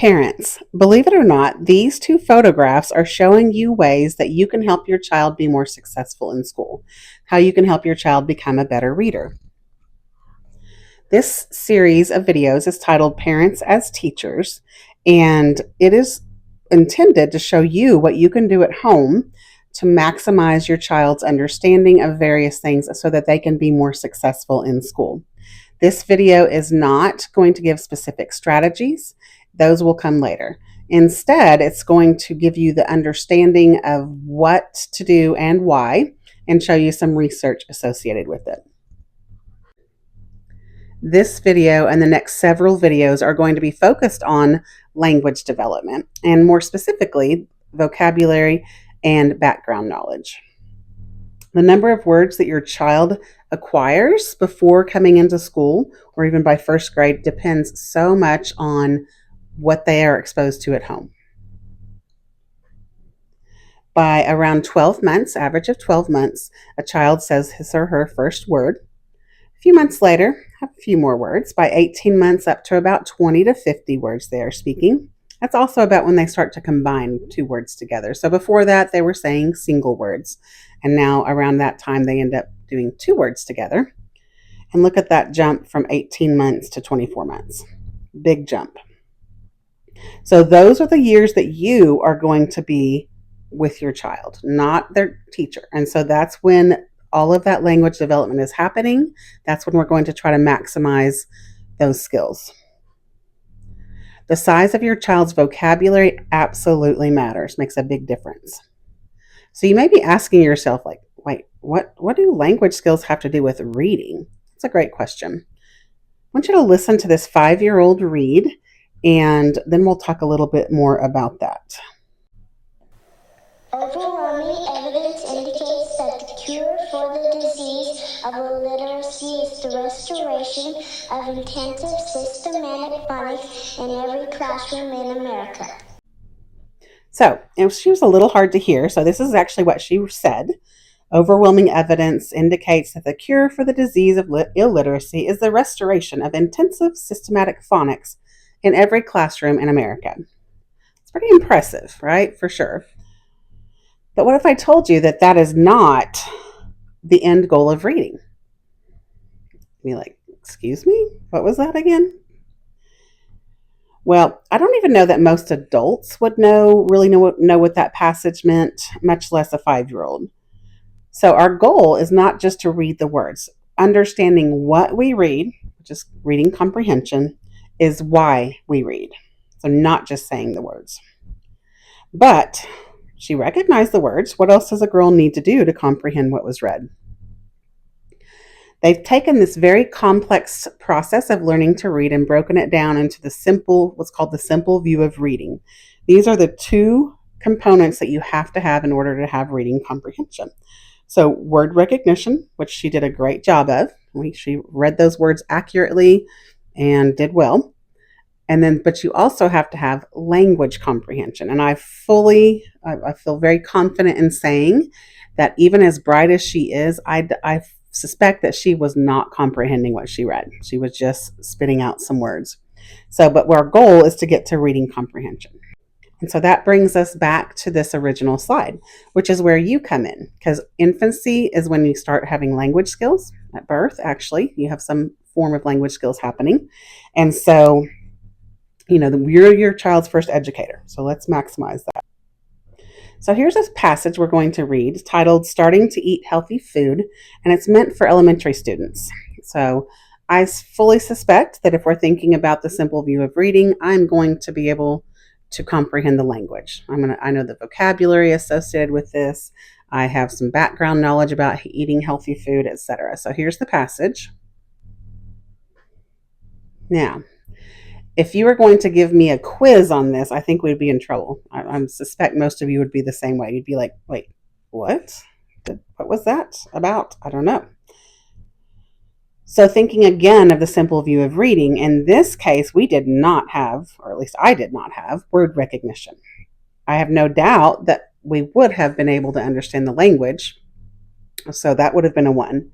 Parents, believe it or not, these two photographs are showing you ways that you can help your child be more successful in school, how you can help your child become a better reader. This series of videos is titled Parents as Teachers, and it is intended to show you what you can do at home to maximize your child's understanding of various things so that they can be more successful in school. This video is not going to give specific strategies. Those will come later. Instead, it's going to give you the understanding of what to do and why, and show you some research associated with it. This video and the next several videos are going to be focused on language development, and more specifically, vocabulary and background knowledge. The number of words that your child acquires before coming into school or even by first grade depends so much on what they are exposed to at home. By around 12 months, average of 12 months, a child says his or her first word. A few months later, have a few more words. By 18 months, up to about 20 to 50 words they are speaking. That's also about when they start to combine two words together. So before that, they were saying single words. And now around that time, they end up doing two words together. And look at that jump from 18 months to 24 months. Big jump. So those are the years that you are going to be with your child, not their teacher. And so that's when all of that language development is happening. That's when we're going to try to maximize those skills. The size of your child's vocabulary absolutely matters, makes a big difference. So you may be asking yourself, like, wait, what do language skills have to do with reading? That's a great question. I want you to listen to this 5-year-old read, and then we'll talk a little bit more about that. Overwhelming evidence indicates that the cure for the disease of illiteracy is the restoration of intensive systematic phonics in every classroom in America. So, she was a little hard to hear, so this is actually what she said. Overwhelming evidence indicates that the cure for the disease of illiteracy is the restoration of intensive systematic phonics in every classroom in America. It's pretty impressive, right? For sure. But what if I told you that that is not the end goal of reading? Be like, excuse me? What was that again? Well, I don't even know that most adults would really know what that passage meant, much less a 5-year-old. So our goal is not just to read the words. Understanding what we read, which is reading comprehension, is why we read. So not just saying the words. But she recognized the words. What else does a girl need to do to comprehend what was read? They've taken this very complex process of learning to read and broken it down into what's called the simple view of reading. These are the two components that you have to have in order to have reading comprehension. So word recognition, which she did a great job of. She read those words accurately and did well. But you also have to have language comprehension. And I feel very confident in saying that even as bright as she is, I suspect that she was not comprehending what she read. She was just spitting out some words. But our goal is to get to reading comprehension. And so that brings us back to this original slide, which is where you come in, because infancy is when you start having language skills. At birth, actually, you have some form of language skills happening. And so, you're your child's first educator. So let's maximize that. So here's a passage we're going to read titled Starting to Eat Healthy Food, and it's meant for elementary students. So I fully suspect that if we're thinking about the simple view of reading, I'm going to be able to comprehend the language. I know the vocabulary associated with this. I have some background knowledge about eating healthy food, etc. So here's the passage. Now, if you were going to give me a quiz on this, I think we'd be in trouble. I suspect most of you would be the same way. You'd be like, wait, what? What was that about? I don't know. So thinking again of the simple view of reading, in this case, we did not have, or at least I did not have, word recognition. I have no doubt that we would have been able to understand the language. So that would have been a 1.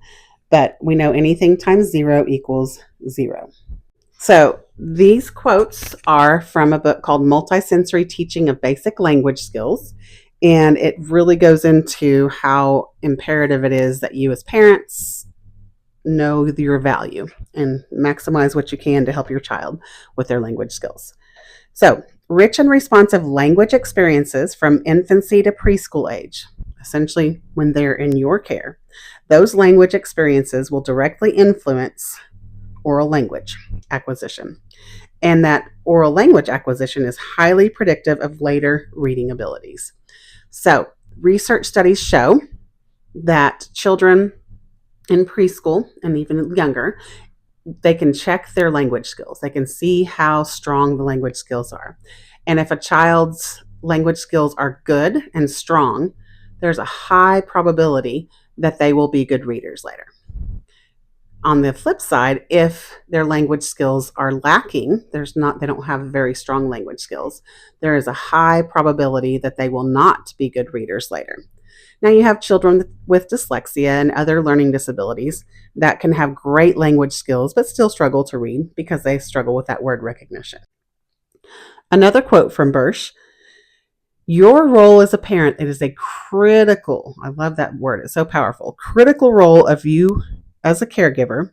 But we know anything times 0 equals 0. So These quotes are from a book called Multisensory Teaching of Basic Language Skills. And it really goes into how imperative it is that you, as parents, know your value and maximize what you can to help your child with their language skills. So, rich and responsive language experiences from infancy to preschool age, essentially when they're in your care, those language experiences will directly influence oral language acquisition. And that oral language acquisition is highly predictive of later reading abilities. So, research studies show that children in preschool and even younger, they can check their language skills. They can see how strong the language skills are. And if a child's language skills are good and strong, there's a high probability that they will be good readers later. On the flip side, if their language skills are lacking, they don't have very strong language skills, there is a high probability that they will not be good readers later. Now, you have children with dyslexia and other learning disabilities that can have great language skills but still struggle to read because they struggle with that word recognition. Another quote from Birch: your role as a parent, it is a critical, I love that word, it's so powerful, critical role of you as a caregiver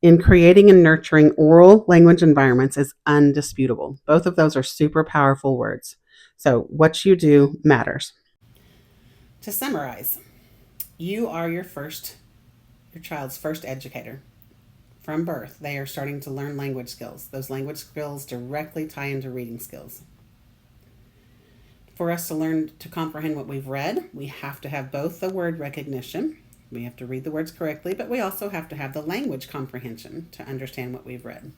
in creating and nurturing oral language environments is undisputable. Both of those are super powerful words. So what you do matters. To summarize, you are your child's first educator. From birth, they are starting to learn language skills. Those language skills directly tie into reading skills. For us to learn to comprehend what we've read, we have to have both the word recognition. We have to read the words correctly, but we also have to have the language comprehension to understand what we've read.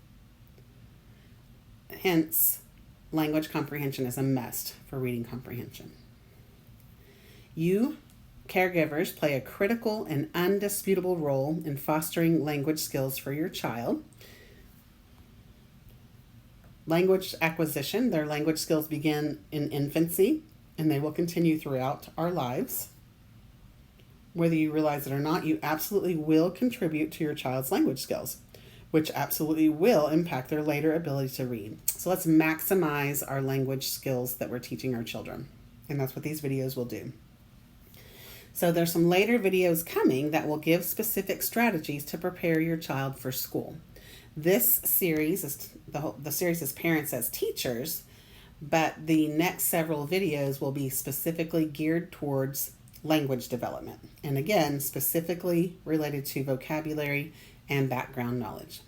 Hence, language comprehension is a must for reading comprehension. You, caregivers, play a critical and undisputable role in fostering language skills for your child. Language acquisition, their language skills begin in infancy and they will continue throughout our lives. Whether you realize it or not, you absolutely will contribute to your child's language skills, which absolutely will impact their later ability to read. So let's maximize our language skills that we're teaching our children. And that's what these videos will do. So there's some later videos coming that will give specific strategies to prepare your child for school. This series is the series is Parents as Teachers, but the next several videos will be specifically geared towards language development. And again, specifically related to vocabulary and background knowledge.